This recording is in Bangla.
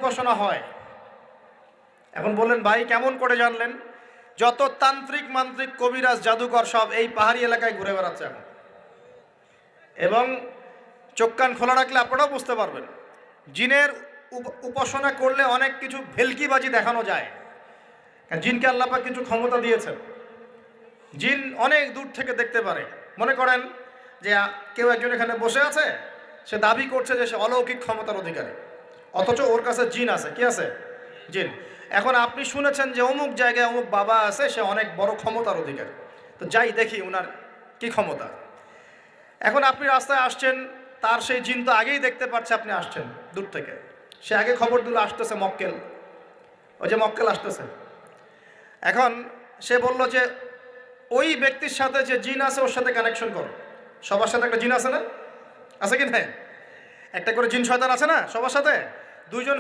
উপাসনা হয়। এখন বললেন ভাই কেমন করে জানলেন? যত তান্ত্রিক মান্ত্রিক কবিরাজ জাদুকর সব এই পাহাড়ি এলাকায় ঘুরে বেড়াচ্ছে এখন, এবং চোখ কান খোলা রাখলে আপনারাও বুঝতে পারবেন। জিনের উপাসনা করলে অনেক কিছু ভেলকিবাজি দেখানো যায়। জিনকে আল্লাহ পাক কিছু ক্ষমতা দিয়েছেন। জিন অনেক দূর থেকে দেখতে পারে। মনে করেন যে কেউ একজন এখানে বসে আছে, সে দাবি করছে যে সে অলৌকিক ক্ষমতার অধিকারী, অথচ ওর কাছে জিন আছে। কি আছে? জিন। এখন আপনি শুনেছেন যে অমুক জায়গায় অমুক বাবা আছে, সে অনেক বড় ক্ষমতার অধিকারী, তো যাই দেখি ওনার কি ক্ষমতা। এখন আপনি রাস্তায় আসছেন, তার সেই জিন তো আগেই দেখতে পাচ্ছে আপনি আসছেন দূর থেকে, সে আগে খবর দিল আসতেছে মক্কেল, ওই যে মক্কেল আসতেছে। এখন সে বলল যে ওই ব্যক্তির সাথে যে জিন আছে ওর সাথে কানেকশন করো। সবার সাথে একটা জিন আছে না? আছে কি না? একটা করে জিন শয়তান আছে না সবার সাথে? দুইজন